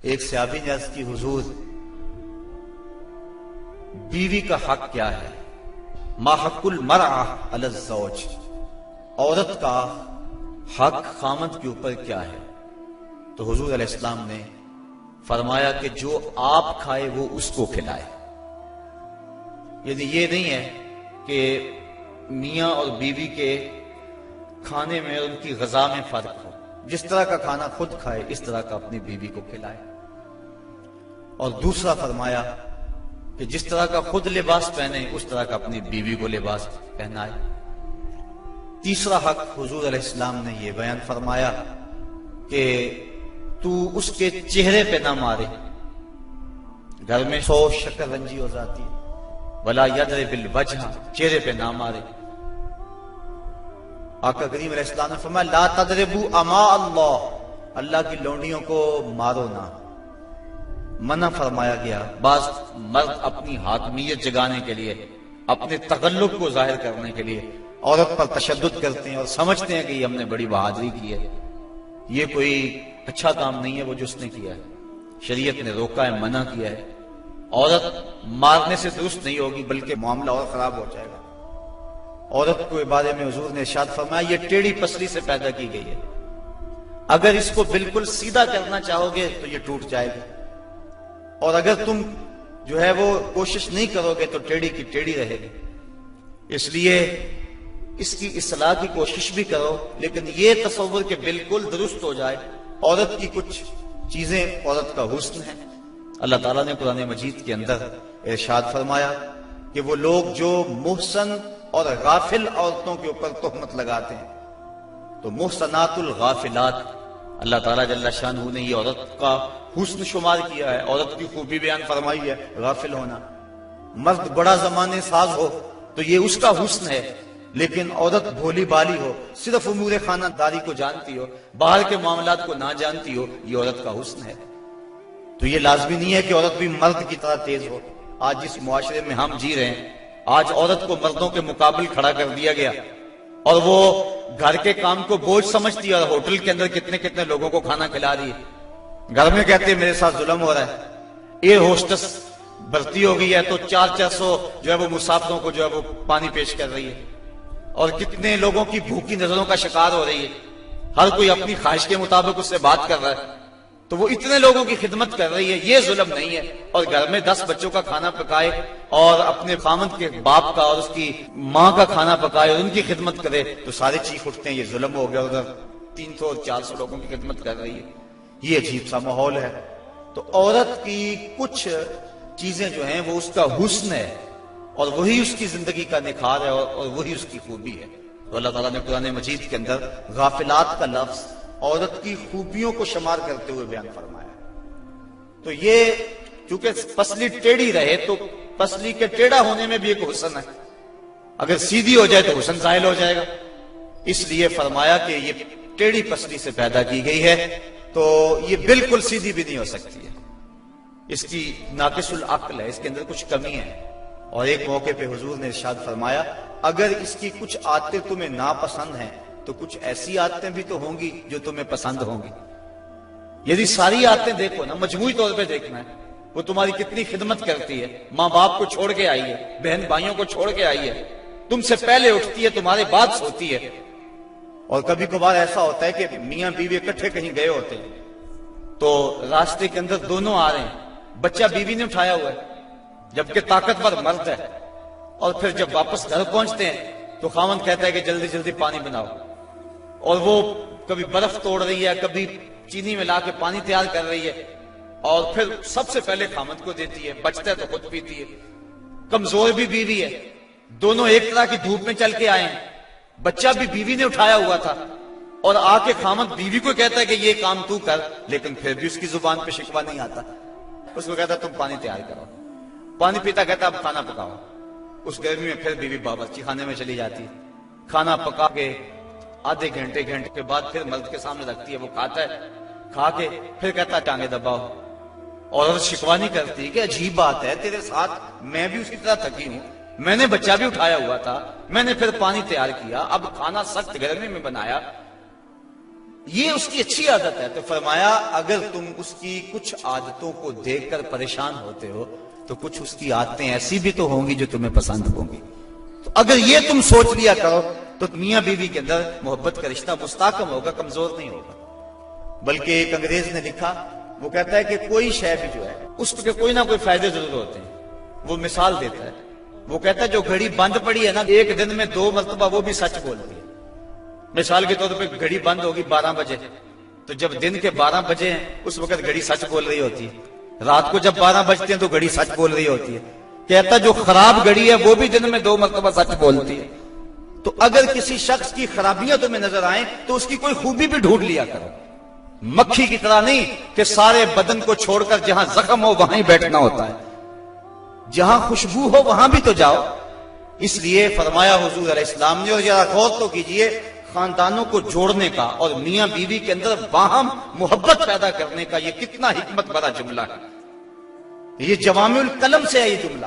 ایک صحابی نے عرض کی حضور بیوی کا حق کیا ہے؟ ما حق المرأة علی الزوج، عورت کا حق خامند کے اوپر کیا ہے؟ تو حضور علیہ السلام نے فرمایا کہ جو آپ کھائے وہ اس کو کھلائے۔ یعنی یہ نہیں ہے کہ میاں اور بیوی کے کھانے میں اور ان کی غذا میں فرق ہو، جس طرح کا کھانا خود کھائے اس طرح کا اپنی بیوی کو کھلائے۔ اور دوسرا فرمایا کہ جس طرح کا خود لباس پہنے اس طرح کا اپنی بیوی کو لباس پہنائے۔ تیسرا حق حضور علیہ السلام نے یہ بیان فرمایا کہ تو اس کے چہرے پہ نہ مارے، گھر میں 100 شکر رنجی ہو جاتی ہے، ولا یضرب الوجہ، چہرے پہ نہ مارے۔ آقا کریم علیہ السلام نے فرمایا لا تضربوا اماء اللہ، اللہ کی لونڈیوں کو مارو نہ، منع فرمایا گیا۔ بعض مرد اپنی حاکمیت جگانے کے لیے، اپنے تغلب کو ظاہر کرنے کے لیے عورت پر تشدد کرتے ہیں اور سمجھتے ہیں کہ یہ ہم نے بڑی بہادری کی ہے۔ یہ کوئی اچھا کام نہیں ہے وہ جو اس نے کیا ہے، شریعت نے روکا ہے، منع کیا ہے۔ عورت مارنے سے درست نہیں ہوگی بلکہ معاملہ اور خراب ہو جائے گا۔ عورت کو بارے میں حضور نے ارشاد فرمایا یہ ٹیڑھی پسلی سے پیدا کی گئی ہے، اگر اس کو بالکل سیدھا کرنا چاہو گے تو یہ ٹوٹ جائے گی، اور اگر تم جو ہے وہ کوشش نہیں کرو گے تو ٹیڑھی کی ٹیڑھی رہے گی۔ اس لیے اس کی اصلاح کی کوشش بھی کرو، لیکن یہ تصور کہ بالکل درست ہو جائے۔ عورت کی کچھ چیزیں عورت کا حسن ہے۔ اللہ تعالیٰ نے قرآن مجید کے اندر ارشاد فرمایا کہ وہ لوگ جو محسن اور غافل عورتوں کے اوپر تہمت لگاتے ہیں، تو محسنات الغافلات اللہ تعالیٰ جل شانہ نے یہ عورت کا حسن شمار کیا ہے، عورت کی خوبی بیان فرمائی ہے، غافل ہونا۔ مرد بڑا زمانے ساز ہو تو یہ اس کا حسن ہے، لیکن عورت بھولی بالی ہو، صرف امور خانہ داری کو جانتی ہو، باہر کے معاملات کو نہ جانتی ہو، یہ عورت کا حسن ہے۔ تو یہ لازمی نہیں ہے کہ عورت بھی مرد کی طرح تیز ہو۔ آج جس معاشرے میں ہم جی رہے ہیں، آج عورت کو مردوں کے مقابل کھڑا کر دیا گیا اور وہ گھر کے کام کو بوجھ سمجھتی ہے، اور ہوٹل کے اندر کتنے کتنے لوگوں کو کھانا کھلا رہی ہے۔ گھر میں کہتے ہیں میرے ساتھ ظلم ہو رہا ہے۔ ایئر ہوسٹس بھرتی ہو گئی ہے تو 400 جو ہے وہ مسافروں کو جو ہے وہ پانی پیش کر رہی ہے، اور کتنے لوگوں کی بھوکی نظروں کا شکار ہو رہی ہے۔ ہر کوئی اپنی خواہش کے مطابق اس سے بات کر رہا ہے، تو وہ اتنے لوگوں کی خدمت کر رہی ہے، یہ ظلم نہیں ہے؟ اور گھر میں 10 بچوں کا کھانا پکائے اور اپنے خامند کے باپ کا اور اس کی ماں کا کھانا پکائے اور ان کی خدمت کرے تو سارے چیخ اٹھتے ہیں یہ ظلم ہو گیا، ادھر 300 اور 400 لوگوں کی خدمت کر رہی ہے۔ یہ عجیب سا ماحول ہے۔ تو عورت کی کچھ چیزیں جو ہیں وہ اس کا حسن ہے، اور وہی اس کی زندگی کا نکھار ہے، اور وہی اس کی خوبی ہے۔ تو اللہ تعالیٰ نے قرآن مجید کے اندر غافلات کا لفظ عورت کی خوبیوں کو شمار کرتے ہوئے بیان فرمایا۔ تو یہ چونکہ پسلی ٹیڑھی رہے تو پسلی کے ٹیڑھا ہونے میں بھی ایک حسن ہے، اگر سیدھی ہو جائے تو حسن زائل ہو جائے گا، اس لیے فرمایا کہ یہ ٹیڑھی پسلی سے پیدا کی گئی ہے، تو یہ بالکل سیدھی بھی نہیں ہو سکتی ہے، اس کی ناقص العقل ہے، اس کے اندر کچھ کمی ہے۔ اور ایک موقع پہ حضور نے ارشاد فرمایا اگر اس کی کچھ عادتیں تمہیں ناپسند ہیں تو کچھ ایسی عادتیں بھی تو ہوں گی جو تمہیں پسند ہوں گی۔ یعنی ساری عادتیں دیکھو نا، مجموعی طور پہ دیکھنا ہے، وہ تمہاری کتنی خدمت کرتی ہے، ماں باپ کو چھوڑ کے آئی ہے، بہن بھائیوں کو چھوڑ کے آئی ہے، تم سے پہلے اٹھتی ہے، تمہارے بعد سوتی ہے۔ اور کبھی کبھار ایسا ہوتا ہے کہ میاں بیوی اکٹھے کہیں گئے ہوتے ہیں تو راستے کے اندر دونوں آ رہے ہیں، بچہ بیوی نے اٹھایا ہوا ہے جبکہ طاقتور مرد ہے، اور پھر جب واپس گھر پہنچتے ہیں تو خاوند کہتا ہے کہ جلدی جلدی پانی بناؤ، اور وہ کبھی برف توڑ رہی ہے، کبھی چینی میں لا کے پانی تیار کر رہی ہے، اور پھر سب سے پہلے خاوند کو دیتی ہے، بچتا ہے تو خود پیتی ہے۔ کمزور بھی بیوی ہے، دونوں ایک طرح کی دھوپ میں چل کے آئے ہیں، بچہ بھی بیوی نے اٹھایا ہوا تھا، اور آ کے خاوند بیوی کو کہتا ہے کہ یہ کام تو کر، لیکن پھر بھی اس کی زبان پہ شکوہ نہیں آتا، اس کو کہتا تم پانی تیار کرو، پانی پیتا کہتا اب کھانا پکاؤ۔ اس گرمی میں پھر بیوی باورچی خانے میں چلی جاتی ہے، کھانا پکا کے آدھے گھنٹے کے بعد پھر مرد کے سامنے رکھتی ہے، وہ کھاتا ہے، کھا کے پھر کہتا ہے ٹانگیں دباؤ، اور شکوہ نہیں کرتی کہ عجیب بات ہے تیرے ساتھ میں بھی اسی طرح تھکی ہوں، میں نے بچہ بھی اٹھایا ہوا تھا، میں نے پھر پانی تیار کیا، اب کھانا سخت گرمی میں بنایا، یہ اس کی اچھی عادت ہے. تو فرمایا اگر تم اس کی کچھ عادتوں کو دیکھ کر پریشان ہوتے ہو تو کچھ اس کی عادتیں ایسی بھی تو ہوں گی جو تمہیں پسند ہوں گی. تو اگر یہ تم سوچ لیا کرو تو میاں بیوی کے اندر محبت کا رشتہ مستحکم ہوگا، کمزور نہیں ہوگا. بلکہ ایک انگریز نے لکھا، وہ کہتا ہے کہ کوئی شے بھی جو ہے اس کے کوئی نہ کوئی فائدے ضرور ہوتے ہیں. وہ مثال دیتا ہے، وہ کہتا ہے جو گھڑی بند پڑی ہے نا، ایک دن میں 2 مرتبہ وہ بھی سچ بولتی ہے. مثال کے طور پہ گھڑی بند ہوگی 12 بجے، تو جب دن کے 12 بجے ہیں اس وقت گھڑی سچ بول رہی ہوتی ہے. رات کو جب 12 بجتے ہیں تو گھڑی سچ بول رہی ہوتی ہے. کہتا جو خراب گھڑی ہے وہ بھی دن میں 2 مرتبہ سچ بولتی ہے. تو اگر کسی شخص کی خرابیاں تمہیں نظر آئیں تو اس کی کوئی خوبی بھی ڈھونڈ لیا کرو. مکھی کی طرح نہیں کہ سارے بدن کو چھوڑ کر جہاں زخم ہو وہاں ہی بیٹھنا ہوتا ہے، جہاں خوشبو ہو وہاں بھی تو جاؤ. اس لیے فرمایا حضور علیہ السلام نے، اور ذرا غور تو کیجئے، خاندانوں کو جوڑنے کا اور میاں بیوی کے اندر باہم محبت پیدا کرنے کا یہ کتنا حکمت بھرا جملہ ہے. یہ جوامع الکلم سے ہے یہ جملہ،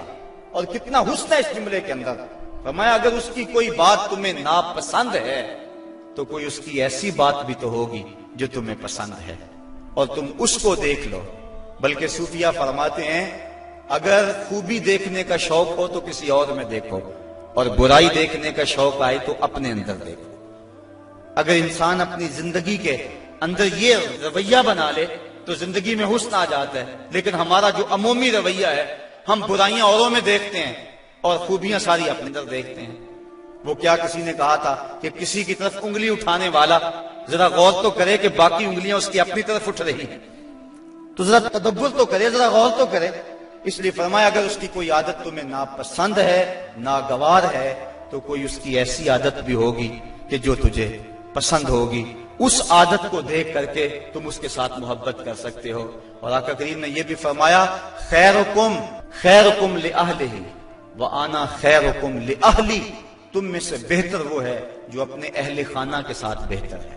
اور کتنا حسن ہے اس جملے کے اندر. فرمایا اگر اس کی کوئی بات تمہیں ناپسند ہے تو کوئی اس کی ایسی بات بھی تو ہوگی جو تمہیں پسند ہے، اور تم اس کو دیکھ لو. بلکہ صوفیہ فرماتے ہیں اگر خوبی دیکھنے کا شوق ہو تو کسی اور میں دیکھو، اور برائی دیکھنے کا شوق آئے تو اپنے اندر دیکھو. اگر انسان اپنی زندگی کے اندر یہ رویہ بنا لے تو زندگی میں حسن آ جاتا ہے. لیکن ہمارا جو عمومی رویہ ہے، ہم برائیاں اوروں میں دیکھتے ہیں اور خوبیاں ساری اپنے اندر دیکھتے ہیں. وہ کیا کسی نے کہا تھا کہ کسی کی طرف انگلی اٹھانے والا ذرا غور تو کرے کہ باقی انگلیاں اس کی اپنی طرف اٹھ رہی ہیں. تو ذرا تدبر تو کرے، ذرا غور تو کرے. اس لیے فرمایا اگر اس کی کوئی عادت تمہیں ناپسند ہے، ناگوار ہے، تو کوئی اس کی ایسی عادت بھی ہوگی کہ جو تجھے پسند ہوگی. اس عادت کو دیکھ کر کے تم اس کے ساتھ محبت کر سکتے ہو. اور آقا کریم نے یہ بھی فرمایا خیرکم لأہلہ وآنا خیرکم لأہلی. تم میں سے بہتر وہ ہے جو اپنے اہل خانہ کے ساتھ بہتر ہے،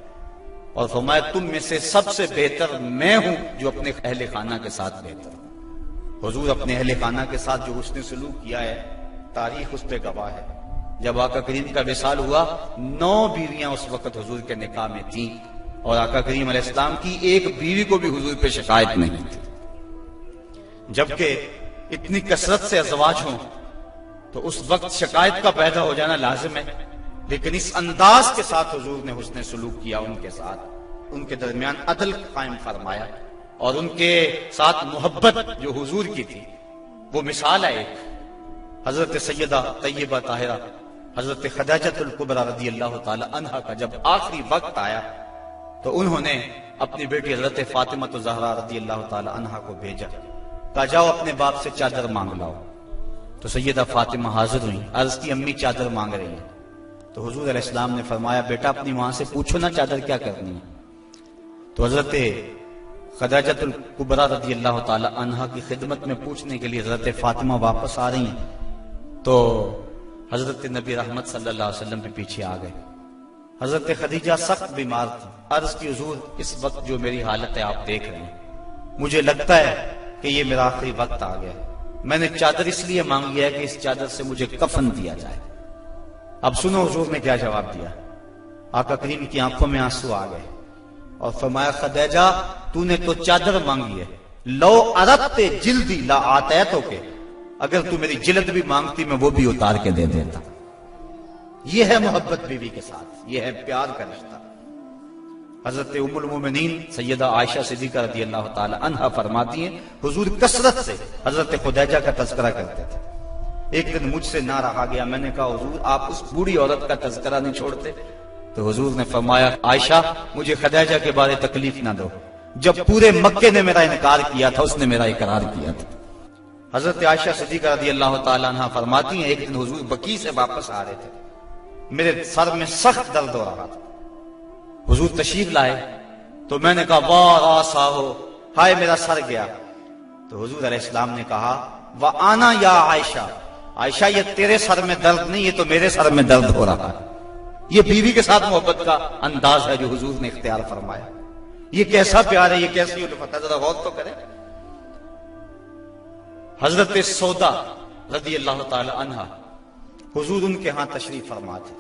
اور فرمایا تم میں سے سب سے بہتر میں ہوں جو اپنے اہل خانہ کے ساتھ بہتر ہوں. حضور اپنے اہل خانہ کے ساتھ جو حسن سلوک کیا ہے تاریخ اس پہ گواہ ہے. جب آقا کریم کا وصال ہوا 9 بیویاں اس وقت حضور کے نکاح میں تھیں، اور آقا کریم علیہ السلام کی ایک بیوی کو بھی حضور پہ شکایت نہیں تھی. جبکہ اتنی کثرت سے ازواج ہوں تو اس وقت شکایت کا پیدا ہو جانا لازم ہے. لیکن اس انداز کے ساتھ حضور نے حسن سلوک کیا ان کے ساتھ، ان کے درمیان عدل قائم فرمایا، اور ان کے ساتھ محبت جو حضور کی تھی وہ مثال ہے. ایک حضرت سیدہ طیبہ طاہرہ حضرت خدیجہ الکبریٰ رضی اللہ تعالی عنہا کا جب آخری وقت آیا تو انہوں نے اپنی بیٹی حضرت فاطمہ الزہرا رضی اللہ تعالی عنہا کو بھیجا، کہا جاؤ اپنے باپ سے چادر مانگ لاؤ. تو سیدہ فاطمہ حاضر ہوئیں، عرض کی امی چادر مانگ رہی ہیں. تو حضور علیہ السلام نے فرمایا بیٹا اپنی ماں سے پوچھو نا چادر کیا کرنی ہے. تو حضرت خدیجہ الکبریٰ رضی اللہ تعالی عنہا کی خدمت میں پوچھنے کے لیے حضرت فاطمہ واپس آ رہی ہیں تو حضرت نبی رحمت صلی اللہ علیہ وسلم بھی پیچھے آ گئے. حضرت خدیجہ سخت بیمار تھی. عرض کی حضور اس وقت جو میری حالت ہے آپ دیکھ رہے ہیں، مجھے لگتا ہے کہ یہ میرا آخری وقت آ گیا. میں نے چادر اس لیے مانگی ہے کہ اس چادر سے مجھے کفن دیا جائے. اب سنو حضور نے کیا جواب دیا. آقا کریم کی آنکھوں میں آنسو آ گئے اور فرمایا خدیجہ تو نے تو چادر مانگی ہے، لو اردت جلدی لا آتیتک، اگر تو میری جلد بھی مانگتی میں وہ بھی اتار کے دے دیتا. یہ ہے محبت بیوی کے ساتھ، یہ ہے پیار کا رشتہ. حضرت ام المومنین سیدہ عائشہ صدیقہ رضی اللہ تعالی عنہا فرماتی ہیں حضور کثرت سے حضرت خدیجہ کا تذکرہ کرتے تھے. ایک دن مجھ سے نہ رہا گیا، میں نے کہا حضور آپ اس بوڑھی عورت کا تذکرہ نہیں چھوڑتے. تو حضور نے فرمایا عائشہ مجھے خدیجہ کے بارے تکلیف نہ دو، جب پورے مکے نے میرا انکار کیا تھا اس نے میرا اقرار کیا تھا. حضرت عائشہ صدیقہ رضی اللہ تعالی عنہا فرماتی ہیں ایک دن حضور بقیع سے واپس آ رہے تھے، میرے سر میں سخت درد ہو رہا تھا. حضور تشریف لائے تو میں نے کہا واہ راسا ہو، ہائے میرا سر گیا. تو حضور علیہ السلام نے کہا وَآنَا یا عائشہ، عائشہ یہ تیرے سر میں درد نہیں، یہ تو میرے سر میں درد ہو رہا ہے. یہ بیوی کے ساتھ محبت کا انداز ہے جو حضور نے اختیار فرمایا. یہ کیسا پیار ہے، یہ کیسی الفت ہے، ذرا غور تو کریں. حضرت سودا رضی اللہ تعالی عنہا حضور ان کے ہاں تشریف فرما تھے.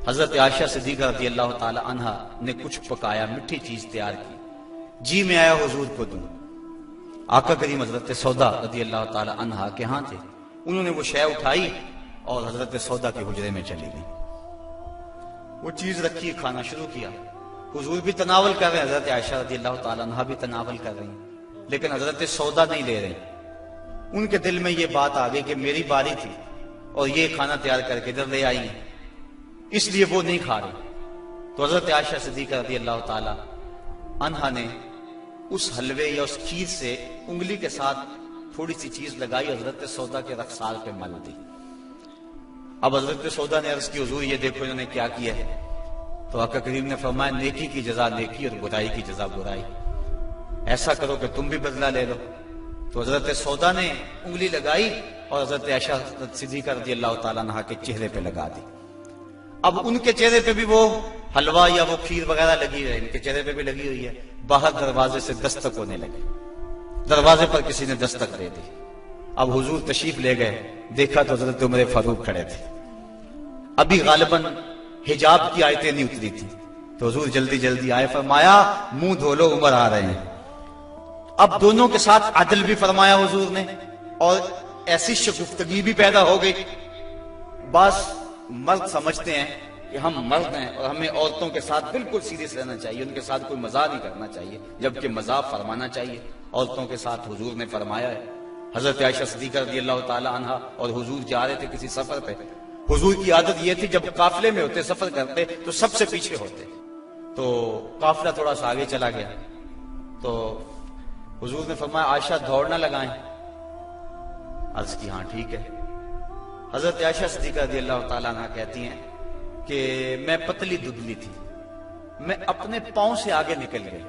حضرت عائشہ صدیقہ رضی اللہ تعالی عنہا نے کچھ پکایا، میٹھی چیز تیار کی، جی میں آیا حضور کو دوں۔ آقا کریم حضرت سودا رضی اللہ تعالی عنہا کے ہاں تھے، انہوں نے وہ شے اٹھائی اور حضرت سودا کے حجرے میں چلی گئی، وہ چیز رکھی، کھانا شروع کیا، حضور بھی تناول کر رہے ہیں، حضرت عائشہ رضی اللہ تعالی عنہا بھی تناول کر رہی ہیں، لیکن حضرت سودا نہیں لے رہے۔ ان کے دل میں یہ بات آ گئی کہ میری باری تھی اور یہ کھانا تیار کر کے ادھر لے آئی ہیں، اس لیے وہ نہیں کھا رہی۔ تو حضرت عائشہ صدیقہ رضی اللہ تعالی عنہا نے اس حلوے یا اس کھیر سے انگلی کے ساتھ تھوڑی سی چیز لگائی، حضرت سودا کے رخسار پہ مل دی۔ اب حضرت سودا نے عرض کی حضور یہ دیکھو انہوں نے کیا کیا ہے۔ تو آقا کریم نے فرمایا نیکی کی جزا نیکی اور برائی کی جزا برائی، ایسا کرو کہ تم بھی بدلہ لے لو۔ تو حضرت سودا نے انگلی لگائی اور حضرت عائشہ صدیقہ رضی اللہ تعالیٰ عنہ کے چہرے پہ لگا دی۔ اب ان کے چہرے پہ بھی وہ حلوہ یا وہ کھیر وغیرہ لگی ہے، ان کے چہرے پہ بھی لگی ہوئی ہے۔ باہر دروازے سے دستک ہونے لگی، دروازے پر کسی نے دستک دے دی۔ اب حضور تشریف لے گئے، دیکھا تو حضرت عمر فاروق کھڑے تھے، ابھی غالباً حجاب کی آیتیں نہیں اتری تھی، تو حضور جلدی جلدی آئے، فرمایا منہ دھو لو عمر آ رہے ہیں۔ اب دونوں کے ساتھ عدل بھی فرمایا حضور نے، اور ایسی شگفتگی بھی پیدا ہو گئی۔ بعض مرد سمجھتے ہیں کہ ہم مرد ہیں اور ہمیں عورتوں کے ساتھ بالکل سیریس رہنا چاہیے، ان کے ساتھ کوئی مزاح نہیں کرنا چاہیے، جبکہ مزاح فرمانا چاہیے۔ عورتوں کے ساتھ حضور نے فرمایا ہے۔ حضرت عائشہ صدیقہ رضی اللہ تعالی عنہا اور حضور جا رہے تھے کسی سفر پہ، حضور کی عادت یہ تھی جب قافلے میں ہوتے سفر کرتے تو سب سے پیچھے ہوتے، تو قافلہ تھوڑا سا آگے چلا گیا تو حضور نے فرمایا عائشہ دوڑ نہ لگائیں، عرض کی ہاں ٹھیک ہے۔ حضرت عائشہ صدیقہ رضی اللہ تعالیٰ عنہ کہتی ہیں کہ میں پتلی دبلی تھی، میں اپنے پاؤں سے آگے نکل گئی۔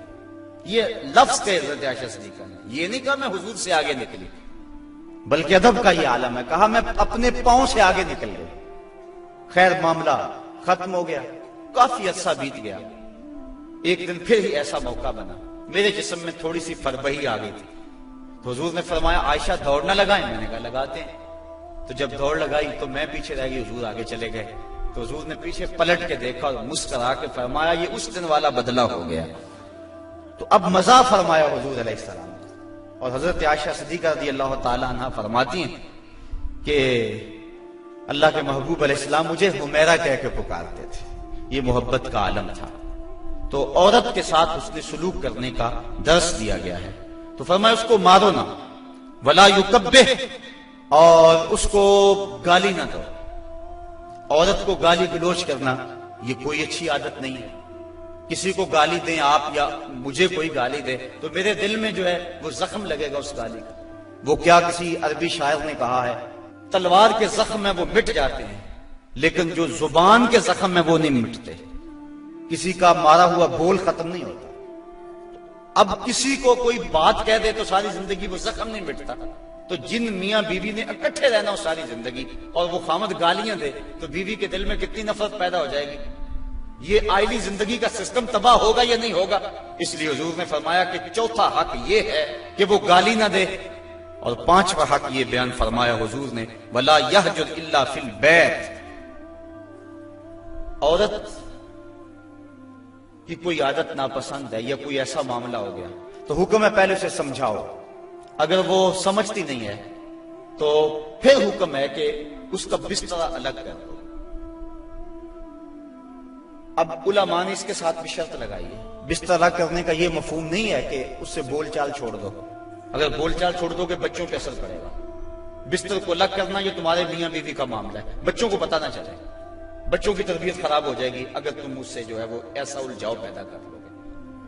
یہ لفظ کہ حضرت عائشہ صدیقہ نے یہ نہیں کہا میں حضور سے آگے نکلی، بلکہ ادب کا یہ عالم ہے، کہا میں اپنے پاؤں سے آگے نکل گئی۔ خیر معاملہ ختم ہو گیا، کافی عرصہ بیت گیا۔ ایک دن پھر ہی ایسا موقع بنا، میرے جسم میں تھوڑی سی فربہی آ گئی تھی، تو حضور نے فرمایا عائشہ دوڑ نہ لگائیں، میں نے کہا لگاتے ہیں۔ تو جب دوڑ لگائی تو میں پیچھے رہ گئی، حضور آگے چلے گئے، تو حضور نے پیچھے پلٹ کے دیکھا اور مسکرا کے فرمایا یہ اس دن والا بدلہ ہو گیا۔ تو اب مزاح فرمایا حضور علیہ السلام۔ اور حضرت عائشہ صدیقہ رضی اللہ تعالی عنہ فرماتی ہیں کہ اللہ کے محبوب علیہ السلام مجھے حمیرہ کہہ کے پکارتے تھے، یہ محبت کا عالم تھا۔ تو عورت کے ساتھ اس نے سلوک کرنے کا درس دیا گیا ہے، تو فرمایا اس کو مارو نہ، ولا یکبہ، اور اس کو گالی نہ دو۔ عورت کو گالی گلوچ کرنا یہ کوئی اچھی عادت نہیں ہے۔ کسی کو گالی دیں آپ یا مجھے کوئی گالی دے تو میرے دل میں جو ہے وہ زخم لگے گا اس گالی کا۔ وہ کیا کسی عربی شاعر نے کہا ہے، تلوار کے زخم میں وہ مٹ جاتے ہیں لیکن جو زبان کے زخم میں وہ نہیں مٹتے۔ کسی کا مارا ہوا بول ختم نہیں ہوتا۔ اب کسی کو کوئی بات کہہ دے تو ساری زندگی وہ زخم نہیں مٹتا۔ تو جن میاں بیوی نے اکٹھے رہنا ہو ساری زندگی اور وہ خامد گالیاں دے تو بیوی کے دل میں کتنی نفرت پیدا ہو جائے گی۔ یہ آئلی زندگی کا سسٹم تباہ ہوگا یا نہیں ہوگا؟ اس لیے حضور نے فرمایا کہ چوتھا حق یہ ہے کہ وہ گالی نہ دے، اور پانچواں حق یہ بیان فرمایا حضور نے وَلَا يَهْجُرْ إِلَّا فِي الْبَيْتِ۔ عورت کی کوئی عادت ناپسند ہے یا کوئی ایسا معاملہ ہو گیا تو حکم ہے پہلے اسے سمجھاؤ، اگر وہ سمجھتی نہیں ہے تو پھر حکم ہے کہ اس کا بستر الگ کر دو۔ اب علماء نے اس کے ساتھ بھی شرط لگائی ہے، بستر الگ کرنے کا یہ مفہوم نہیں ہے کہ اس سے بول چال چھوڑ دو، اگر بول چال چھوڑ دو کہ بچوں پہ اثر پڑے گا۔ بستر کو الگ کرنا یہ تمہارے میاں بیوی کا معاملہ ہے، بچوں کو پتہ نہ چلے، بچوں کی تربیت خراب ہو جائے گی اگر تم اس سے جو ہے وہ ایسا الجھاؤ پیدا کر لو گے۔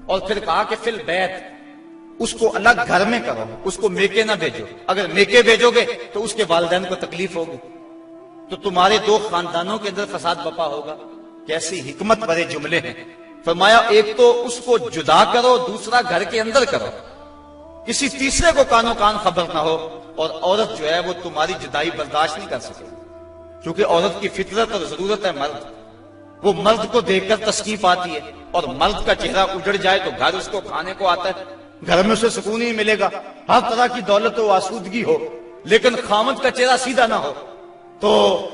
اور پھر کہا کہ فی البیت، اس کو الگ گھر میں کرو، اس کو میکے نہ بھیجو، اگر میکے بھیجو گے تو اس کے والدین کو تکلیف ہوگی، تو تمہارے دو خاندانوں کے اندر فساد بپا ہوگا۔ کیسی حکمت بھرے جملے ہیں۔ فرمایا ایک تو اس کو جدا کرو، دوسرا گھر کے اندر کرو، کسی تیسرے کو کانوں کان خبر نہ ہو، اور عورت جو ہے وہ تمہاری جدائی برداشت نہیں کر سکے، کیونکہ عورت کی فطرت اور ضرورت ہے مرد، وہ مرد کو دیکھ کر تسکین پاتی ہے، اور مرد کا چہرہ اجڑ جائے تو گھر اس کو کھانے کو آتا ہے، گھر میں اسے سکون ہی ملے گا، ہر طرح کی دولت و آسودگی ہو لیکن خامد کا چہرہ سیدھا نہ ہو تو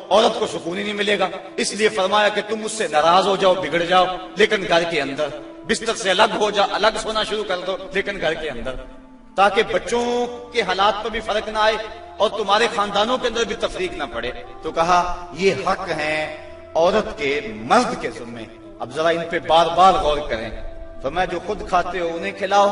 عورت کو سکون ہی نہیں ملے گا. اس لیے فرمایا کہ تم مجھ سے ناراض ہو جاؤ، بگڑ جاؤ، لیکن گھر کے اندر بستر سے الگ ہو جا، الگ سونا شروع کر دو، لیکن گھر کے اندر، تاکہ بچوں کے حالات پر بھی فرق نہ آئے اور تمہارے خاندانوں کے اندر بھی تفریق نہ پڑے. تو کہا یہ حق ہیں عورت کے مرد کے ذمے. اب ذرا ان پہ بار بار غور کریں. فرمایا جو خود کھاتے ہو انہیں کھلاؤ،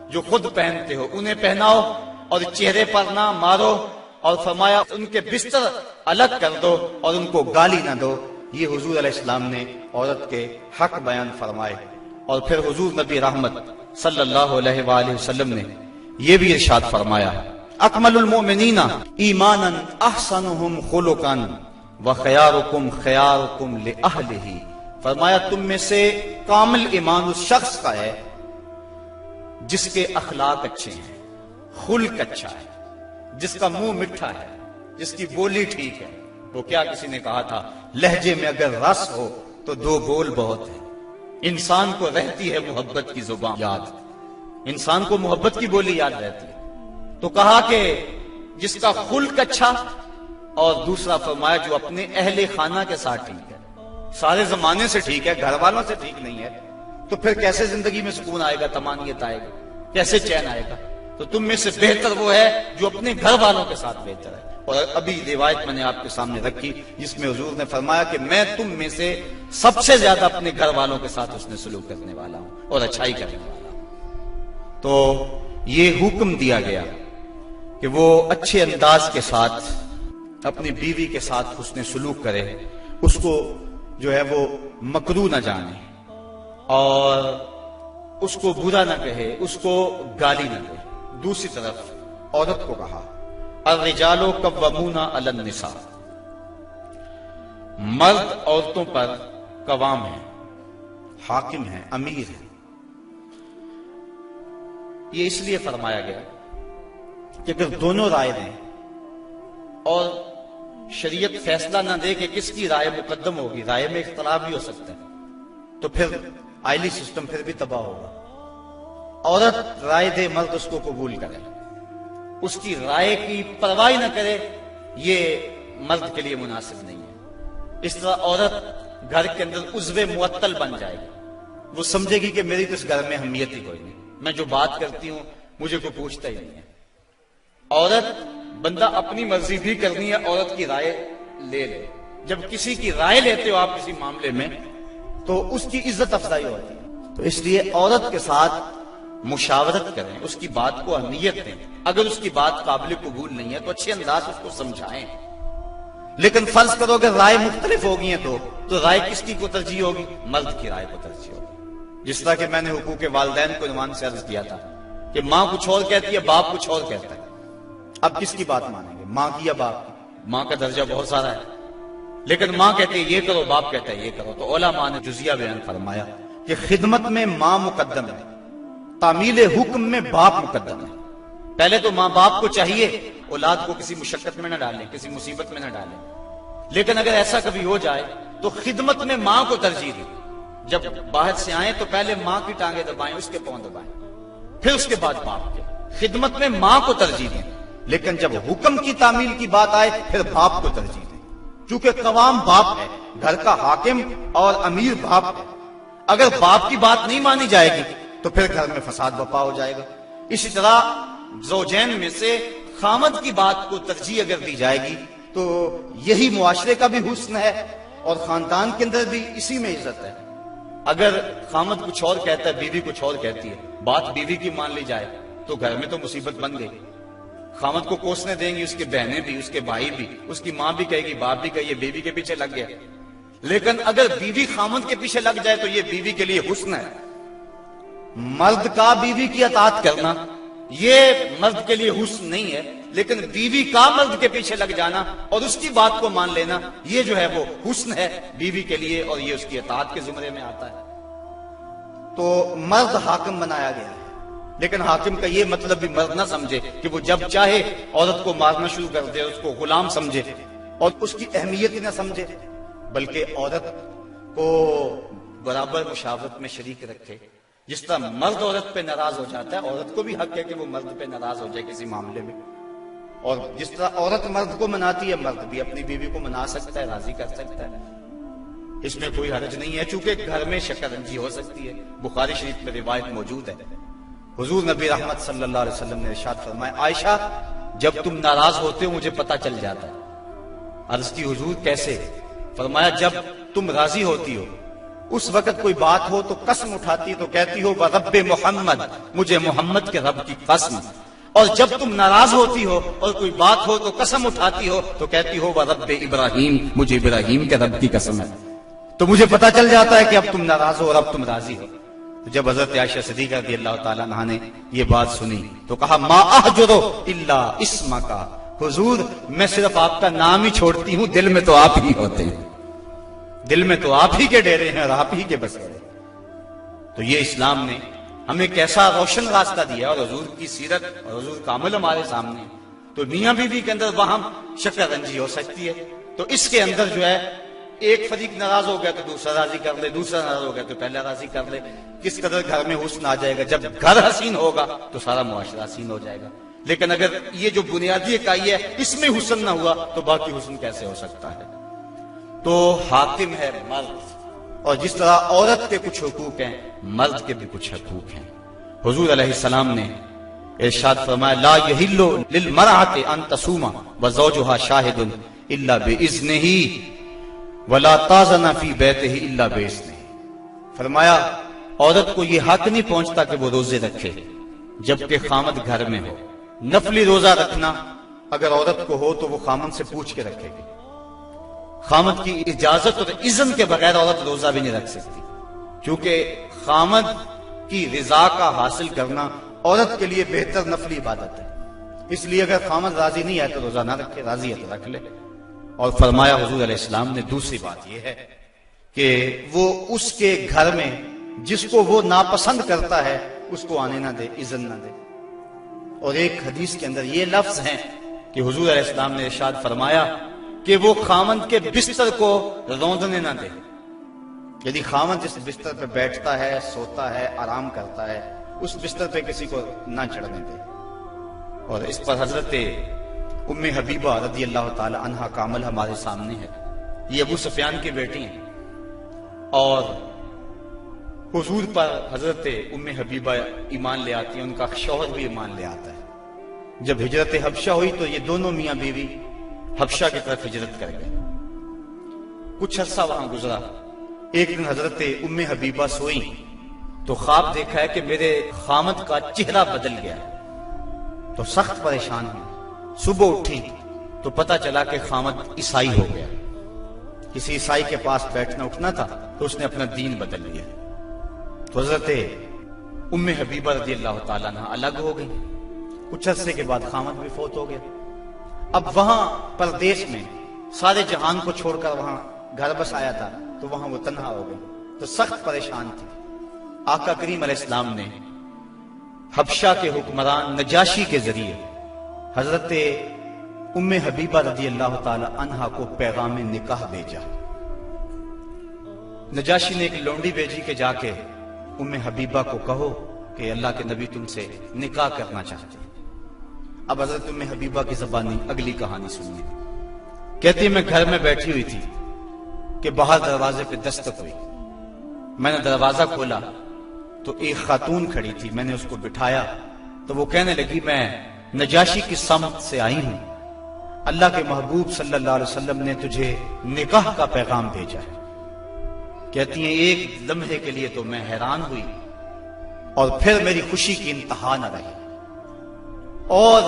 جو خود پہنتے ہو انہیں پہناؤ، اور چہرے پر نہ مارو، اور فرمایا ان کے بستر الگ کر دو اور ان کو گالی نہ دو. یہ حضور علیہ السلام نے عورت کے حق بیان فرمائے. اور پھر حضور نبی رحمت صلی اللہ علیہ وآلہ وسلم نے یہ بھی ارشاد فرمایا اکمل المؤمنین ایمانا احسنهم خلقا وخیارکم خیارکم لأہلہ. فرمایا تم میں سے کامل ایمان اس شخص کا ہے جس کے اخلاق اچھے ہیں، خلق اچھا ہے، جس کا منہ میٹھا ہے، جس کی بولی ٹھیک ہے. وہ کیا کسی نے کہا تھا لہجے میں اگر رس ہو تو دو بول بہت ہے. انسان کو رہتی ہے محبت کی زبان یاد، انسان کو محبت کی بولی یاد رہتی ہے. تو کہا کہ جس کا خلق اچھا، اور دوسرا فرمایا جو اپنے اہل خانہ کے ساتھ ٹھیک ہے، سارے زمانے سے ٹھیک ہے، گھر والوں سے ٹھیک نہیں ہے، تو پھر کیسے زندگی میں سکون آئے گا، طمانینت آئے گا، کیسے چین آئے گا؟ تو تم میں سے بہتر وہ ہے جو اپنے گھر والوں کے ساتھ بہتر ہے. اور ابھی روایت میں نے آپ کے سامنے رکھی جس میں حضور نے فرمایا کہ میں تم میں سے سب سے زیادہ اپنے گھر والوں کے ساتھ حسن سلوک کرنے والا ہوں اور اچھائی کرنے والا ہوں. تو یہ حکم دیا گیا کہ وہ اچھے انداز کے ساتھ اپنی بیوی کے ساتھ حسن سلوک کرے، اس کو جو ہے وہ مکروہ نہ جانے اور اس کو برا نہ کہے، اس کو گالی نہ دے. دوسری طرف عورت کو کہا الرجال قوامون علی النساء، مرد عورتوں پر قوام ہیں، حاکم ہیں، امیر ہیں. یہ اس لیے فرمایا گیا کہ اگر دونوں رائے دیں اور شریعت فیصلہ نہ دے کہ کس کی رائے مقدم ہوگی، رائے میں اختلاف بھی ہو سکتا ہے، تو پھر آئلی سسٹم پھر بھی تباہ ہوگا. عورت رائے دے، مرد اس کو قبول کرے، اس کی رائے کی پرواہ نہ کرے، یہ مرد کے لیے مناسب نہیں ہے. اس طرح عورت گھر کے اندر عضو معطل بن جائے گی. وہ سمجھے گی کہ میری تو اس گھر میں اہمیت ہی کوئی نہیں، میں جو بات کرتی ہوں مجھے کوئی پوچھتا ہی نہیں ہے. عورت بندہ اپنی مرضی بھی کرنی ہے، عورت کی رائے لے لے. جب کسی کی رائے لیتے ہو آپ کسی معاملے میں تو اس کی عزت افزائی ہوتی ہے. تو اس لیے عورت کے ساتھ مشاورت کریں، اس کی بات کو اہمیت دیں. اگر اس کی بات قابل قبول نہیں ہے تو اچھے انداز اس کو سمجھائیں. لیکن فرض کرو کہ رائے مختلف ہوگی ہیں تو رائے کس کی کو ترجیح ہوگی؟ مرد کی رائے کو ترجیح ہوگی. جس طرح کہ میں نے حقوق والدین کو عنوان سے عرض کیا تھا کہ ماں کچھ اور کہتی ہے، باپ کچھ اور کہتا ہے. اب کس کی بات مانیں گے، ماں کی یا باپ کی؟ ماں کا درجہ بہت سارا ہے، لیکن ماں کہتی ہے یہ کرو، باپ کہتا ہے یہ کرو. تو علماء نے جزیہ بیان فرمایا کہ خدمت میں ماں مقدم ہے، تعمیل حکم میں باپ مقدم ہے. پہلے تو ماں باپ کو چاہیے اولاد کو کسی مشقت میں نہ ڈالیں، کسی مصیبت میں نہ ڈالیں. لیکن اگر ایسا کبھی ہو جائے تو خدمت میں ماں کو ترجیح دیں. جب باہر سے آئیں تو پہلے ماں کی ٹانگیں دبائیں، اس کے پاؤں دبائیں، پھر اس کے بعد باپ کے. خدمت میں ماں کو ترجیح دیں. لیکن جب حکم کی تعمیل کی بات آئے پھر باپ کو ترجیح دیں، چونکہ قوام باپ ہے، گھر کا حاکم اور امیر باپ ہے. اگر باپ کی بات نہیں مانی جائے گی تو پھر گھر میں فساد برپا ہو جائے گا. اسی طرح زوجین میں سے خامد کی بات کو ترجیح اگر دی جائے گی تو یہی معاشرے کا بھی حسن ہے اور خاندان کے اندر بھی اسی میں عزت ہے. اگر خامد کچھ اور کہتا ہے، بیوی کچھ اور کہتی ہے، بات بیوی کی مان لی جائے تو گھر میں تو مصیبت بن گئی. خامد کو کوسنے دیں گی اس کے بہنیں بھی، اس کے بھائی بھی، اس کی ماں بھی کہے گی، باپ بھی کہے یہ بیوی کے پیچھے لگ گیا. لیکن اگر بیوی خامد کے پیچھے لگ جائے تو یہ بیوی کے لیے حسن ہے. مرد کا بیوی کی اطاعت کرنا یہ مرد کے لیے حسن نہیں ہے، لیکن بیوی کا مرد کے پیچھے لگ جانا اور اس کی بات کو مان لینا یہ جو ہے وہ حسن ہے بیوی کے لیے، اور یہ اس کی اطاعت کے زمرے میں آتا ہے. تو مرد حاکم بنایا گیا ہے، لیکن حاکم کا یہ مطلب بھی مرد نہ سمجھے کہ وہ جب چاہے عورت کو مارنا شروع کر دے، اس کو غلام سمجھے اور اس کی اہمیت ہی نہ سمجھے، بلکہ عورت کو برابر مشاورت میں شریک رکھے. جس طرح مرد عورت پہ ناراض ہو جاتا ہے، عورت کو بھی حق ہے کہ وہ مرد پہ ناراض ہو جائے کسی معاملے میں. اور جس طرح عورت مرد کو مناتی ہے، مرد بھی اپنی بیوی کو منا سکتا ہے، راضی کر سکتا ہے، اس میں کوئی حرج نہیں ہے، چونکہ گھر میں شکنجی ہو سکتی ہے۔ بخاری شریف میں روایت موجود ہے، حضور نبی رحمت صلی اللہ علیہ وسلم نے ارشاد فرمایا، عائشہ جب تم ناراض ہوتے ہو مجھے پتہ چل جاتا ہے۔ عرض کی حضور کیسے؟ فرمایا جب تم راضی ہوتی ہو اس وقت کوئی بات ہو تو قسم اٹھاتی تو کہتی ہو وَرَبِّ محمد، مجھے محمد کے رب کی قسم، اور جب تم ناراض ہوتی ہو اور کوئی بات ہو تو قسم اٹھاتی ہو تو کہتی ہو وَرَبِّ ابراہیم، مجھے ابراہیم کے رب کی قسم ہے۔ تو مجھے پتہ چل جاتا ہے کہ اب تم ناراض ہو اور اب تم راضی ہو۔ تو جب حضرت عائشہ صدیقہ رضی اللہ تعالیٰ عنہا نے یہ بات سنی تو کہا ما احجرو الا اسمک، حضور میں صرف آپ کا نام ہی چھوڑتی ہوں، دل میں تو آپ ہی ہوتے ہیں، دل میں تو آپ ہی کے ڈیرے ہیں اور آپ ہی کے بسیرے۔ تو یہ اسلام نے ہمیں کیسا روشن راستہ دیا، اور حضور کی سیرت اور حضور کا عمل ہمارے سامنے۔ تو میاں بیوی کے اندر وہاں شکر رنجی ہو سکتی ہے، تو اس کے اندر جو ہے ایک فریق ناراض ہو گیا تو دوسرا راضی کر لے، دوسرا ناراض ہو گیا تو پہلا راضی کر لے۔ کس قدر گھر میں حسن آ جائے گا، جب گھر حسین ہوگا تو سارا معاشرہ حسین ہو جائے گا۔ لیکن اگر یہ جو بنیادی اکائی ہے اس میں حسن نہ ہوا تو باقی حسن کیسے ہو سکتا ہے؟ تو حاکم ہے مرد، اور جس طرح عورت کے کچھ حقوق ہیں مرد کے بھی کچھ حقوق ہیں۔ حضور علیہ السلام نے ارشاد فرمایا لا یحل للمرأة ان تصوم وزوجها شاہد الا باذنہ ولا تاذن فی بیتہ الا باذنہ، فرمایا عورت کو یہ حق نہیں پہنچتا کہ وہ روزے رکھے جبکہ خامد گھر میں ہو۔ نفلی روزہ رکھنا اگر عورت کو ہو تو وہ خامد سے پوچھ کے رکھے گی، خامد کی اجازت اور اذن کے بغیر عورت روزہ بھی نہیں رکھ سکتی، کیونکہ خامد کی رضا کا حاصل کرنا عورت کے لیے بہتر نفلی عبادت ہے۔ اس لیے اگر خامد راضی نہیں ہے تو روزہ نہ رکھے، راضی ہے تو رکھ لے۔ اور فرمایا حضور علیہ السلام نے دوسری بات یہ ہے کہ وہ اس کے گھر میں جس کو وہ ناپسند کرتا ہے اس کو آنے نہ دے، اذن نہ دے۔ اور ایک حدیث کے اندر یہ لفظ ہیں کہ حضور علیہ السلام نے ارشاد فرمایا کہ وہ خامند کے بستر کو روندنے نہ دے، یعنی خامند جس بستر پہ بیٹھتا ہے، سوتا ہے، آرام کرتا ہے، اس بستر پہ کسی کو نہ چڑھنے دے۔ اور اس پر حضرت ام حبیبہ رضی اللہ تعالی عنہا کا عمل ہمارے سامنے ہے۔ یہ ابو سفیان کی بیٹی ہیں، اور حضور پر حضرت ام حبیبہ ایمان لے آتی ہیں، ان کا شوہر بھی ایمان لے آتا ہے۔ جب ہجرت حبشہ ہوئی تو یہ دونوں میاں بیوی حبشہ کی طرف ہجرت کر گئے۔ کچھ عرصہ وہاں گزرا، ایک دن حضرت ام حبیبہ سوئی تو خواب دیکھا ہے کہ میرے خامد کا چہرہ بدل گیا، تو سخت پریشان ہوئی۔ صبح اٹھی تو پتہ چلا کہ خامد عیسائی ہو گیا، کسی عیسائی کے پاس بیٹھنا اٹھنا تھا تو اس نے اپنا دین بدل لیا۔ تو حضرت ام حبیبہ رضی اللہ تعالیٰ عنہ الگ ہو گئی۔ کچھ عرصے کے بعد خامد بھی فوت ہو گیا۔ اب وہاں پردیش میں سارے جہان کو چھوڑ کر وہاں گھر بس آیا تھا، تو وہاں وہ تنہا ہو گئی، تو سخت پریشان تھی۔ آقا کریم علیہ السلام نے حبشہ کے حکمران نجاشی کے ذریعے حضرت ام حبیبہ رضی اللہ تعالی عنہا کو پیغام نکاح بھیجا۔ نجاشی نے ایک لونڈی بھیجی کہ جا کے ام حبیبہ کو کہو کہ اللہ کے نبی تم سے نکاح کرنا چاہتے ہیں۔ اب حضرت ام حبیبہ کی زبانی اگلی کہانی سنیے۔ کہتی میں گھر میں بیٹھی ہوئی تھی کہ باہر دروازے پہ دستک ہوئی، میں نے دروازہ کھولا تو ایک خاتون کھڑی تھی، میں نے اس کو بٹھایا تو وہ کہنے لگی میں نجاشی کی سمت سے آئی ہوں، اللہ کے محبوب صلی اللہ علیہ وسلم نے تجھے نکاح کا پیغام بھیجا ہے۔ کہتی ہیں ایک لمحے کے لیے تو میں حیران ہوئی، اور پھر میری خوشی کی انتہا نہ رہی، اور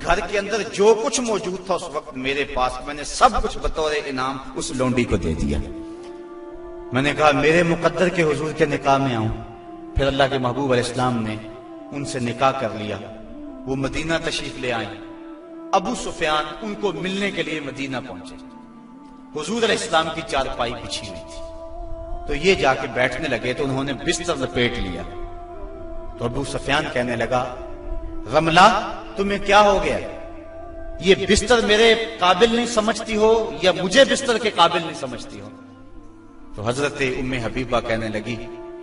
گھر کے اندر جو کچھ موجود تھا اس وقت میرے پاس، میں نے سب کچھ بطور انعام اس لونڈی کو دے دیا۔ میں نے کہا میرے مقدر کے حضور کے نکاح میں آؤں۔ پھر اللہ کے محبوب علیہ السلام نے ان سے نکاح کر لیا، وہ مدینہ تشریف لے آئیں۔ ابو سفیان ان کو ملنے کے لیے مدینہ پہنچے، حضور علیہ السلام کی چارپائی بچھی ہوئی تھی، تو یہ جا کے بیٹھنے لگے تو انہوں نے بستر لپیٹ لیا۔ تو ابو سفیان کہنے لگا رملہ تمہیں کیا ہو گیا، یہ بستر میرے قابل نہیں سمجھتی ہو یا مجھے بستر کے قابل نہیں سمجھتی ہو؟ تو حضرت ام حبیبہ کہنے لگی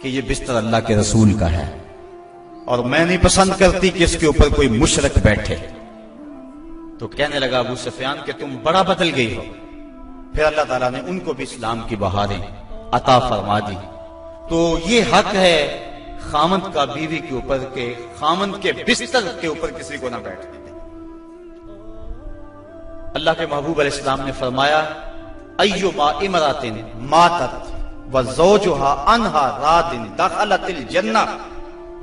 کہ یہ بستر اللہ کے رسول کا ہے، اور میں نہیں پسند کرتی کہ اس کے اوپر کوئی مشرک بیٹھے۔ تو کہنے لگا ابو سفیان کہ تم بڑا بدل گئی ہو۔ پھر اللہ تعالیٰ نے ان کو بھی اسلام کی بہاریں عطا فرما دی۔ تو یہ حق ہے خامند کا بیوی کے اوپر کہ خامند کے بستر کے اوپر کسی کو نہ بیٹھنے دے۔ اللہ کے محبوب علیہ السلام نے فرمایا ایما امرأۃ ماتت وزوجها عنها راض دخلت الجنہ،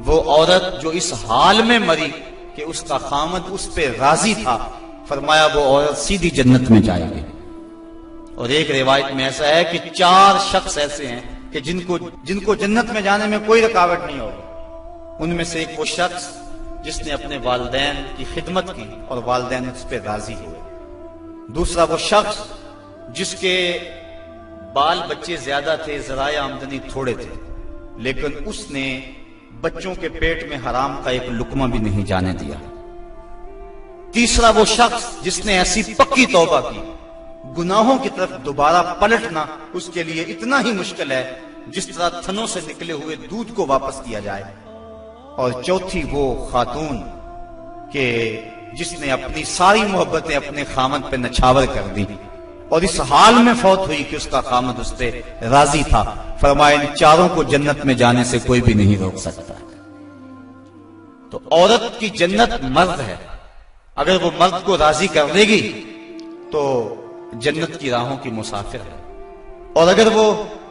وہ عورت جو اس حال میں مری کہ اس کا خامند اس پہ راضی تھا، فرمایا وہ عورت سیدھی جنت میں جائے گی۔ اور ایک روایت میں ایسا ہے کہ 4 شخص ایسے ہیں کہ جن کو جنت میں جانے میں کوئی رکاوٹ نہیں ہوگی۔ ان میں سے ایک وہ شخص جس نے اپنے والدین کی خدمت کی اور والدین اس پہ راضی ہوئے۔ دوسرا وہ شخص جس کے بال بچے زیادہ تھے، ذرائع آمدنی تھوڑے تھے، لیکن اس نے بچوں کے پیٹ میں حرام کا ایک لقمہ بھی نہیں جانے دیا۔ تیسرا وہ شخص جس نے ایسی پکی توبہ کی، گناہوں کی طرف دوبارہ پلٹنا اس کے لیے اتنا ہی مشکل ہے جس طرح تھنوں سے نکلے ہوئے دودھ کو واپس کیا جائے۔ اور چوتھی وہ خاتون کہ جس نے اپنی ساری محبتیں اپنے خامند پہ نچھاور کر دی اور اس حال میں فوت ہوئی کہ اس کا خامند اس پہ راضی تھا۔ فرمایا ان 4 کو جنت میں جانے سے کوئی بھی نہیں روک سکتا۔ تو عورت کی جنت مرد ہے، اگر وہ مرد کو راضی کر لے گی تو جنت کی راہوں کی مسافر ہے، اور اگر وہ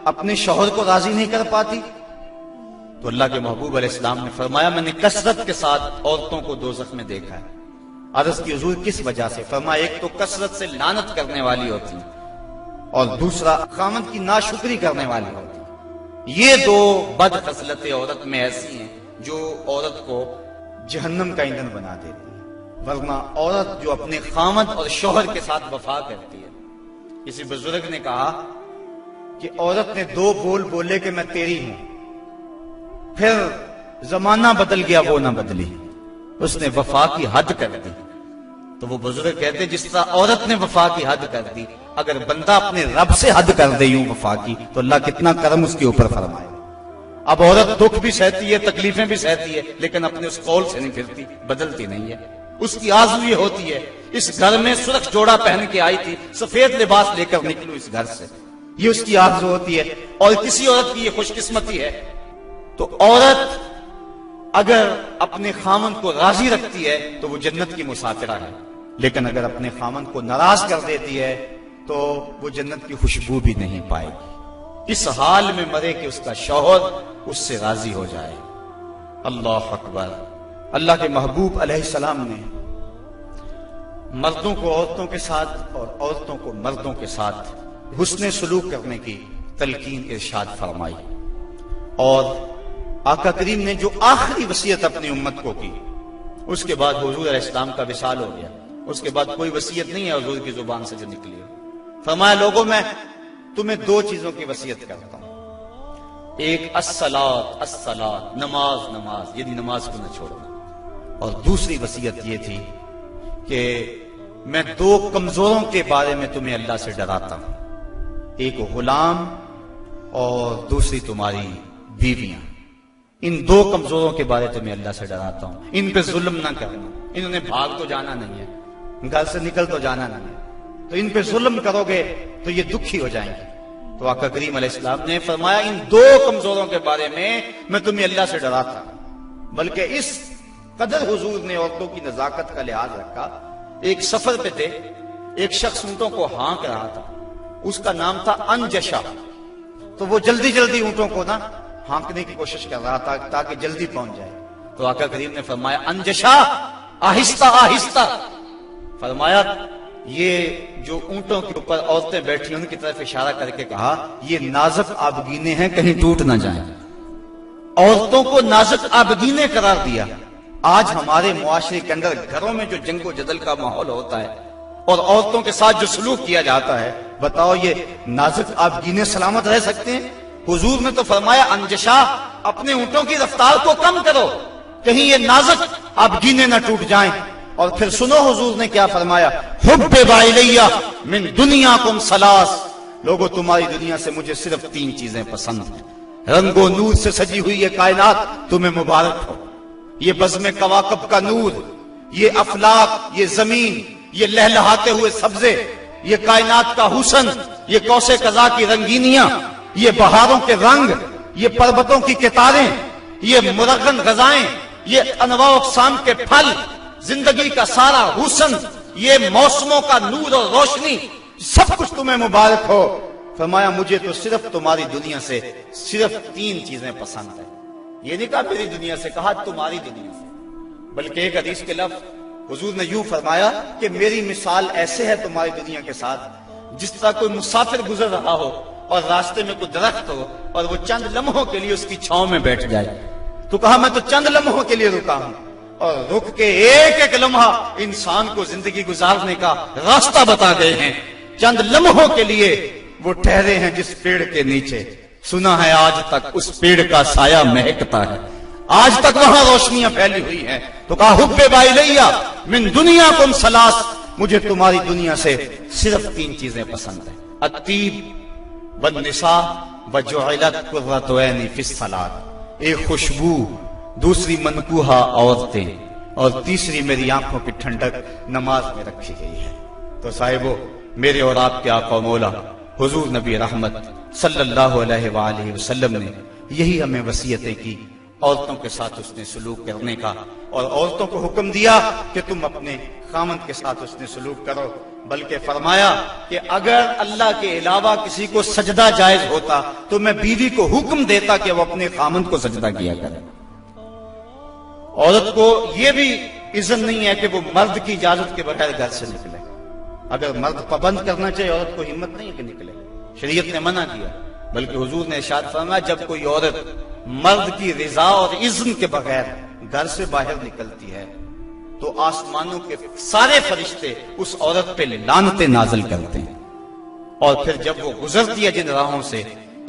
اپنے شوہر کو راضی نہیں کر پاتی تو اللہ کے محبوب علیہ السلام نے فرمایا میں نے کثرت کے ساتھ عورتوں کو دوزخ میں دیکھا ہے۔ عرض کی حضور کس وجہ سے؟ فرمایا ایک تو کثرت سے لعنت کرنے والی ہوتی ہے اور دوسرا خامند کی ناشکری کرنے والی ہوتی ہے۔ یہ 2 بد خصلتیں عورت میں ایسی ہیں جو عورت کو جہنم کا ایندھن بنا دیتی ہے۔ ورنہ عورت جو اپنے خامند اور شوہر کے ساتھ وفا کرتی ہے، کسی بزرگ نے کہا کہ عورت نے 2 بول بولے کہ میں تیری ہوں، پھر زمانہ بدل گیا وہ نہ بدلی، اس نے وفا کی حد کر دی۔ تو وہ بزرگ کہتے جس طرح عورت نے وفا کی حد کر دی، اگر بندہ اپنے رب سے حد کر دے یوں وفا کی تو اللہ کتنا کرم اس کے اوپر فرمائے۔ اب عورت دکھ بھی سہتی ہے، تکلیفیں بھی سہتی ہے، لیکن اپنے اس قول سے نہیں پھرتی، بدلتی نہیں ہے۔ اس کی آرزو یہ ہوتی ہے اس گھر میں سرخ جوڑا پہن کے آئی تھی، سفید لباس لے کر نکلوں اس گھر سے، یہ اس کی آرزو ہوتی ہے۔ اور کسی عورت کی یہ خوش قسمتی ہے۔ تو عورت اگر اپنے خامند کو راضی رکھتی ہے تو وہ جنت کی مسافرہ ہے، لیکن اگر اپنے خامند کو ناراض کر دیتی ہے تو وہ جنت کی خوشبو بھی نہیں پائے گی۔ اس حال میں مرے کہ اس کا شوہر اس سے راضی ہو جائے۔ اللہ اکبر۔ اللہ کے محبوب علیہ السلام نے مردوں کو عورتوں کے ساتھ اور عورتوں کو مردوں کے ساتھ حسن سلوک کرنے کی تلقین ارشاد فرمائی، اور آقا کریم نے جو آخری وصیت اپنی امت کو کی اس کے بعد حضور علیہ السلام کا وصال ہو گیا۔ اس کے بعد کوئی وصیت نہیں ہے حضور کی زبان سے جو نکلی ہو۔ فرمایا لوگوں میں تمہیں 2 چیزوں کی وصیت کرتا ہوں، ایک الصلاۃ الصلاۃ، نماز نماز، یعنی نماز کو نہ چھوڑنا، اور دوسری وصیت یہ تھی کہ میں 2 کمزوروں کے بارے میں تمہیں اللہ سے ڈراتا ہوں، ایک غلام اور دوسری تمہاری بیویاں۔ ان 2 کمزوروں کے بارے تمہیں اللہ سے ڈراتا ہوں، ان پہ ظلم نہ کرنا، انہوں نے بھاگ تو جانا نہیں ہے، گھر سے نکل تو جانا نہیں ہے، تو ان پہ ظلم کرو گے تو یہ دکھی ہو جائیں گے۔ تو آقا کریم علیہ السلام نے فرمایا ان 2 کمزوروں کے بارے میں تمہیں اللہ سے ڈراتا ہوں۔ بلکہ اس قدر حضور نے عورتوں کی نزاکت کا لحاظ رکھا۔ ایک سفر پہ تھے، ایک شخص اونٹوں کو ہانک رہا تھا، اس کا نام تھا انجشا، تو وہ جلدی جلدی اونٹوں کو نا ہانکنے کی کوشش کر رہا تھا تاکہ جلدی پہنچ جائے۔ تو آقا کریم نے فرمایا انجشا آہستہ آہستہ، فرمایا یہ جو اونٹوں کے اوپر عورتیں بیٹھی ان کی طرف اشارہ کر کے کہا یہ نازک آبگینے ہیں، کہیں ٹوٹ نہ جائیں۔ عورتوں کو نازک آبگینے قرار دیا۔ آج ہمارے معاشرے کے اندر گھروں میں جو جنگ و جدل کا ماحول ہوتا ہے اور عورتوں کے ساتھ جو سلوک کیا جاتا ہے، بتاؤ یہ نازک آبگینے سلامت رہ سکتے ہیں؟ حضور نے تو فرمایا انجشا اپنے اونٹوں کی رفتار کو کم کرو، کہیں یہ نازک آبگینے نہ ٹوٹ جائیں۔ اور پھر سنو حضور نے کیا فرمایا، حبب الیہ من دنیاکم ثلاث، لوگوں تمہاری دنیا سے مجھے صرف 3 چیزیں پسند ہیں۔ رنگ و نور سے سجی ہوئی یہ کائنات تمہیں مبارک ہو، یہ بزم کواکب کا نور، یہ افلاک، یہ زمین، یہ لہلہاتے ہوئے سبزے، یہ کائنات کا حسن، یہ کوسے قضا کی رنگینیاں، یہ بہاروں کے رنگ، یہ پربتوں کی قطاریں، یہ مرغن غذائیں، یہ انواع و اقسام کے پھل، زندگی کا سارا حسن، یہ موسموں کا نور اور روشنی، سب کچھ تمہیں مبارک ہو۔ فرمایا مجھے تو صرف تمہاری دنیا سے صرف 3 چیزیں پسند ہیں۔ یہ نہیں کہا میری دنیا سے، کہا تمہاری دنیا سے۔ بلکہ ایک حدیث کے لفظ حضور نے یوں فرمایا کہ میری مثال ایسے ہے تمہاری دنیا کے ساتھ جس طرح کوئی مسافر گزر رہا ہو اور راستے میں کوئی درخت ہو اور وہ چند لمحوں کے لیے اس کی چھاؤں میں بیٹھ جائے۔ تو کہا میں تو چند لمحوں کے لیے رکا ہوں، اور رک کے ایک ایک لمحہ انسان کو زندگی گزارنے کا راستہ بتا گئے ہیں۔ چند لمحوں کے لیے وہ ٹھہرے ہیں جس پیڑ کے نیچے، سنا ہے آج تک اس پیڑ کا سایہ مہکتا ہے، آج تک وہاں روشنیاں پھیلی ہوئی ہیں۔ تو کہا حبب الیہ من دنیاکم ثلاث، مجھے تمہاری دنیا سے صرف 3 چیزیں پسند ہیں، الطیب والنساء وجعلت قرۃ عینی فی الصلاۃ، ایک خوشبو، دوسری منکوحہ عورتیں، اور تیسری میری آنکھوں کی ٹھنڈک نماز میں رکھی گئی ہے۔ تو صاحبو، میرے اور آپ کے آقا و مولا حضور نبی رحمت صلی اللہ علیہ وآلہ وسلم نے یہی ہمیں وصیتیں کی، عورتوں کے ساتھ اس نے سلوک کرنے کا، اور عورتوں کو حکم دیا کہ تم اپنے خامند کے ساتھ اس نے سلوک کرو، بلکہ فرمایا کہ اگر اللہ کے علاوہ کسی کو سجدہ جائز ہوتا تو میں بیوی کو حکم دیتا کہ وہ اپنے خامند کو سجدہ کیا کرے۔ عورت کو یہ بھی اذن نہیں ہے کہ وہ مرد کی اجازت کے بغیر گھر سے نکلے۔ اگر مرد پابند کرنا چاہے، عورت کو ہمت نہیں ہے کہ نکلے، شریعت نے منع کیا، بلکہ حضور نے ارشاد فرمایا جب کوئی عورت مرد کی رضا اور اذن کے بغیر گھر سے باہر نکلتی ہے تو آسمانوں کے سارے فرشتے اس عورت پہ لعنتیں نازل کرتے ہیں، اور پھر جب وہ گزرتی ہے جن راہوں سے،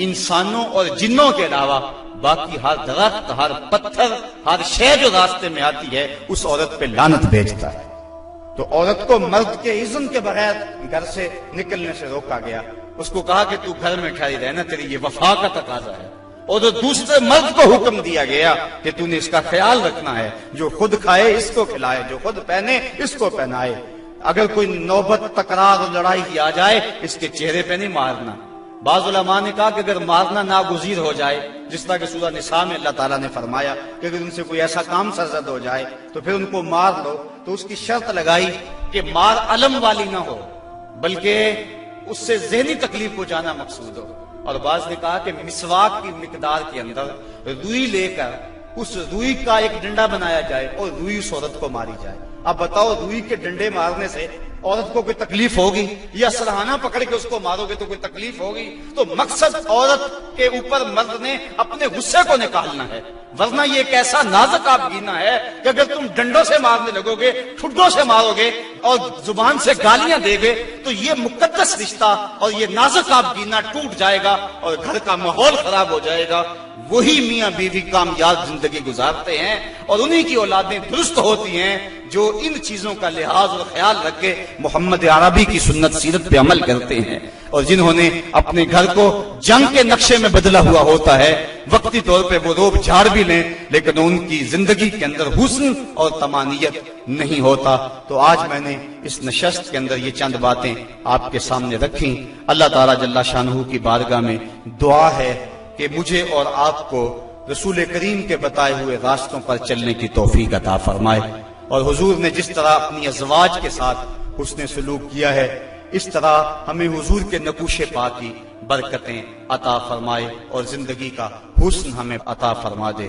انسانوں اور جنوں کے علاوہ باقی ہر درخت، ہر پتھر، ہر شے جو راستے میں آتی ہے اس عورت پہ لعنت بھیجتا ہے۔ تو عورت کو مرد کے اذن کے بغیر گھر سے نکلنے سے روکا گیا، اس کو کہا کہ تو گھر میں ٹھہری رہنا، تیری یہ وفا کا تقاضا ہے۔ اور تو دوسرے مرد کو حکم دیا گیا کہ تو نے اس کا خیال رکھنا ہے، جو خود کھائے اس کو کھلائے، جو خود پہنے اس کو پہنائے، اگر کوئی نوبت تکرار اور لڑائی کی آ جائے اس کے چہرے پہ نہیں مارنا۔ بعض علماء نے کہا کہ اگر مارنا ناگزیر ہو جائے، جس طرح کہ سورہ نساء میں اللہ تعالیٰ نے فرمایا کہ اگر ان سے کوئی ایسا کام سرزد ہو جائے تو پھر ان کو مار لو، تو اس کی شرط لگائی کہ مار علم والی نہ ہو بلکہ اس سے ذہنی تکلیف پہنچانا مقصود ہو۔ اور بعض نے کہا کہ مسواک کی مقدار کے اندر روئی لے کر اس روئی کا ایک ڈنڈا بنایا جائے اور روئی اس عورت کو ماری جائے۔ اب بتاؤ، روئی کے ڈنڈے مارنے سے عورت کو کوئی تکلیف ہوگی؟ یا سرہانہ پکڑ کے اس کو مارو گے تو کوئی تکلیف ہوگی؟ تو مقصد عورت کے اوپر مرد نے اپنے غصے کو نکالنا ہے، ورنہ یہ ایک ایسا نازک آبگینہ ہے کہ اگر تم ڈنڈوں سے مارنے لگو گے، ٹھڈوں سے مارو گے اور زبان سے گالیاں دے گے تو یہ مقدس رشتہ اور یہ نازک آبگینہ ٹوٹ جائے گا اور گھر کا ماحول خراب ہو جائے گا۔ وہی میاں بیوی کامیاب زندگی گزارتے ہیں اور انہی کی اولادیں درست ہوتی ہیں جو ان چیزوں کا لحاظ اور خیال رکھ کے محمد عربی کی سنت سیرت پہ عمل کرتے ہیں، اور جنہوں نے اپنے گھر کو جنگ کے نقشے میں بدلا ہوا ہوتا ہے، وقتی طور پہ وہ روب جھاڑ بھی لیں لیکن ان کی زندگی کے اندر حسن اور طمانینت نہیں ہوتا۔ تو آج میں نے اس نشست کے اندر یہ چند باتیں آپ کے سامنے رکھیں۔ اللہ تعالیٰ جل شانہ کی بارگاہ میں دعا ہے کہ مجھے اور آپ کو رسول کریم کے بتائے ہوئے راستوں پر چلنے کی توفیق عطا فرمائے، اور حضور نے جس طرح اپنی ازواج کے ساتھ حسن سلوک کیا ہے اس طرح ہمیں حضور کے نقوش پا کی برکتیں عطا فرمائے اور زندگی کا حسن ہمیں عطا فرما دے۔